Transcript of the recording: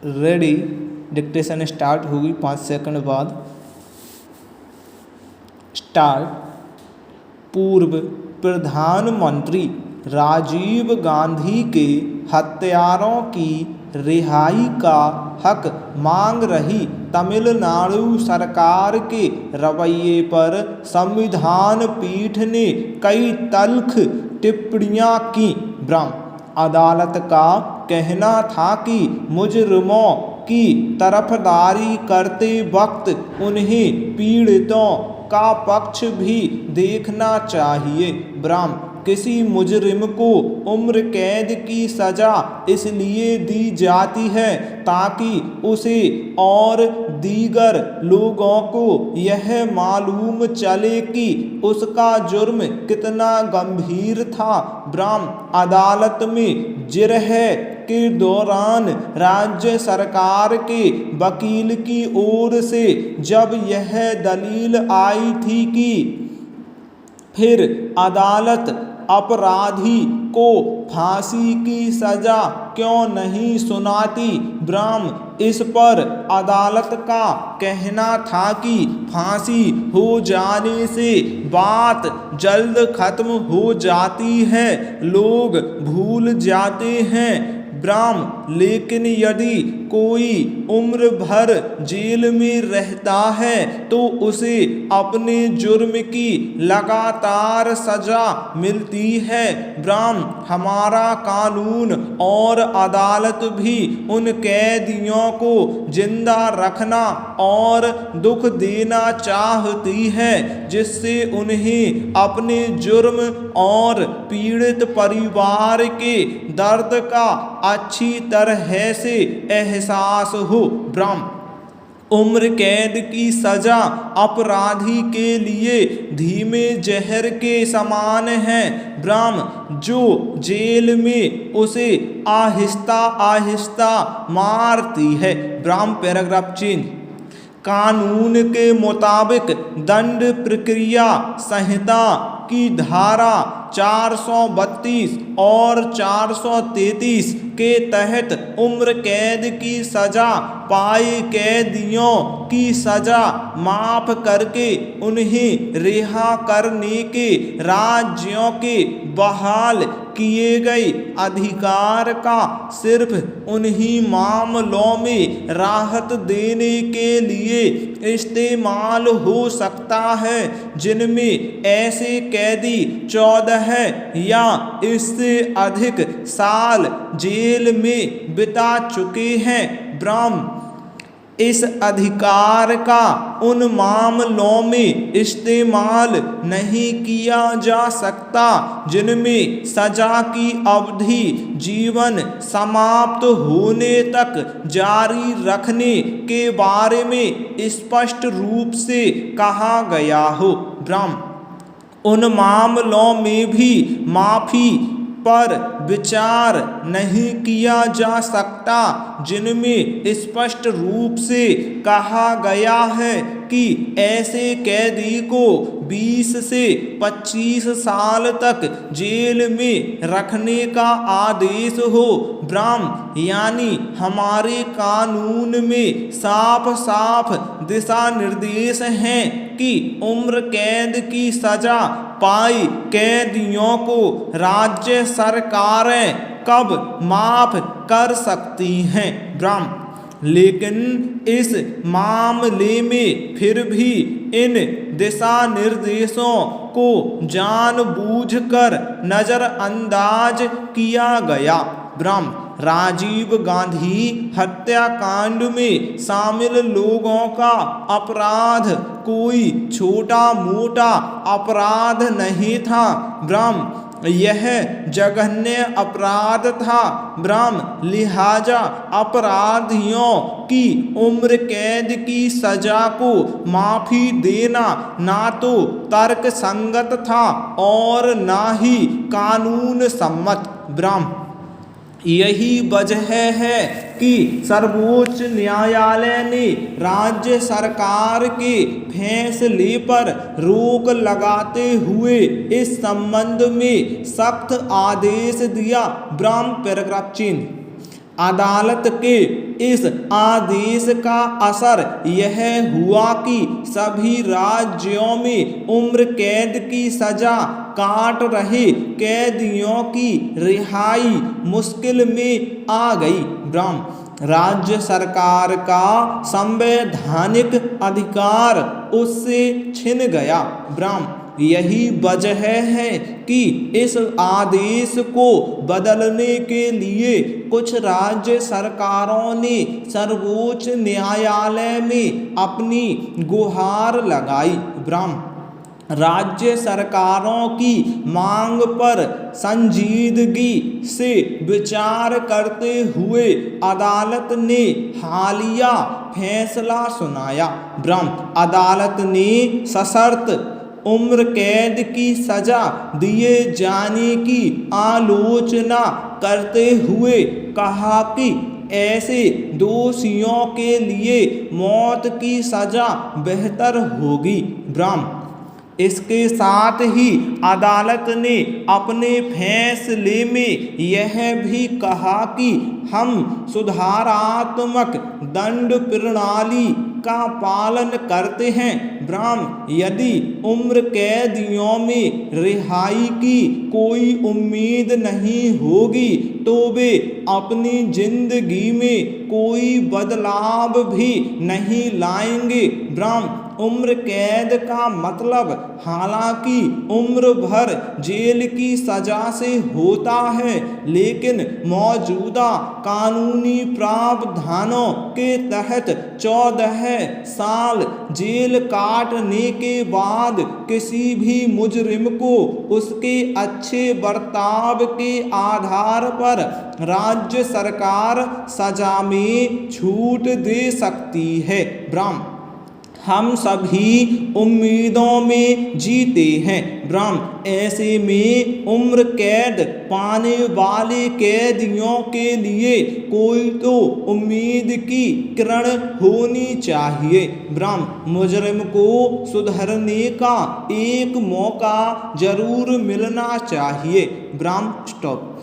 Ready. Dictation start होगी 5 second बाद। Start. पूर्व प्रधानमंत्री राजीव गांधी के हत्यारों की रिहाई का हक मांग रही तमिलनाडु सरकार के रवैये पर संविधान पीठ ने कई तल्ख टिप्पणियां की। ब्रह्म अदालत का कहना था कि मुजरिमों की तरफदारी करते वक्त उन्हें पीड़ितों का पक्ष भी देखना चाहिए। ब्रह्म किसी मुजरिम को उम्र कैद की सजा इसलिए दी जाती है ताकि उसे और दीगर लोगों को यह मालूम चले कि उसका जुर्म कितना गंभीर था। ब्रह्म अदालत में जिरह के दौरान राज्य सरकार के वकील की ओर से जब यह दलील आई थी कि फिर अदालत अपराधी को फांसी की सजा क्यों नहीं सुनाती। ब्रह्म इस पर अदालत का कहना था कि फांसी हो जाने से बात जल्द खत्म हो जाती है, लोग भूल जाते हैं। ब्रह्म लेकिन यदि कोई उम्र भर जेल में रहता है तो उसे अपने जुर्म की लगातार सजा मिलती है। ब्रह्म हमारा कानून और अदालत भी उन कैदियों को जिंदा रखना और दुख देना चाहती है जिससे उन्हें अपने जुर्म और पीड़ित परिवार के दर्द का अच्छी तरह से एहसास हो। ब्रह्म उम्र कैद की सजा अपराधी के लिए धीमे जहर के समान है। ब्रह्म जो जेल में उसे आहिस्ता आहिस्ता मारती है। ब्रह्म पैराग्राफ चेंज। कानून के मुताबिक दंड प्रक्रिया संहिता की धारा 432 और 433 के तहत उम्र कैद की सजा पाए कैदियों की सजा माफ करके उन्हें रिहा करने के राज्यों के बहाल किए गए अधिकार का सिर्फ उन्हीं मामलों में राहत देने के लिए इस्तेमाल हो सकता है जिनमें ऐसे कैदी 14 या इससे अधिक साल जेल में बिता चुके हैं। ब्रह्म इस अधिकार का उन मामलों में इस्तेमाल नहीं किया जा सकता जिनमें सजा की अवधि जीवन समाप्त होने तक जारी रखने के बारे में स्पष्ट रूप से कहा गया हो। ब्रह्म उन मामलों में भी माफी पर विचार नहीं किया जा सकता जिनमें स्पष्ट रूप से कहा गया है कि ऐसे कैदी को 20 से 25 साल तक जेल में रखने का आदेश हो। ब्रह्म यानी हमारे कानून में साफ साफ दिशा निर्देश हैं कि उम्र कैद की सजा पाई कैदियों को राज्य सरकारें कब माफ कर सकती हैं। ब्रह्म लेकिन इस मामले में फिर भी इन दिशा निर्देशों को जानबूझकर नजरअंदाज किया गया। ब्रह्म राजीव गांधी हत्याकांड में शामिल लोगों का अपराध कोई छोटा मोटा अपराध नहीं था। ब्रह्म यह जघन्य अपराध था। ब्रह्म लिहाजा अपराधियों की उम्र कैद की सजा को माफी देना ना तो तर्क संगत था और ना ही कानून सम्मत। ब्रह्म यही वजह है कि सर्वोच्च न्यायालय ने राज्य सरकार के फैसले पर रोक लगाते हुए इस संबंध में सख्त आदेश दिया। ब्रह्म पैराग्राफ चिन्ह अदालत के इस आदेश का असर यह हुआ कि सभी राज्यों में उम्र कैद की सजा काट रहे कैदियों की रिहाई मुश्किल में आ गई। राज्य सरकार का संवैधानिक अधिकार उससे छिन गया। यही वजह है कि इस आदेश को बदलने के लिए कुछ राज्य सरकारों ने सर्वोच्च न्यायालय में अपनी गुहार लगाई। राज्य सरकारों की मांग पर संजीदगी से विचार करते हुए अदालत ने हालिया फैसला सुनाया। अदालत ने सशर्त उम्र कैद की सजा दिए जाने की आलोचना करते हुए कहा कि ऐसे दोषियों के लिए मौत की सजा बेहतर होगी। इसके साथ ही अदालत ने अपने फैसले में यह भी कहा कि हम सुधारात्मक दंड प्रणाली का पालन करते हैं। यदि उम्र कैदियों में रिहाई की कोई उम्मीद नहीं होगी तो वे अपनी जिंदगी में कोई बदलाव भी नहीं लाएंगे। उम्र कैद का मतलब हालांकि उम्र भर जेल की सजा से होता है, लेकिन मौजूदा कानूनी प्रावधानों के तहत 14 साल जेल काटने के बाद किसी भी मुजरिम को उसके अच्छे बर्ताव के आधार पर राज्य सरकार सजा में छूट दे सकती है। हम सभी उम्मीदों में जीते हैं। ऐसे में उम्र कैद पाने वाले कैदियों के लिए कोई तो उम्मीद की किरण होनी चाहिए। मुजरिम को सुधरने का एक मौका जरूर मिलना चाहिए। स्टॉप।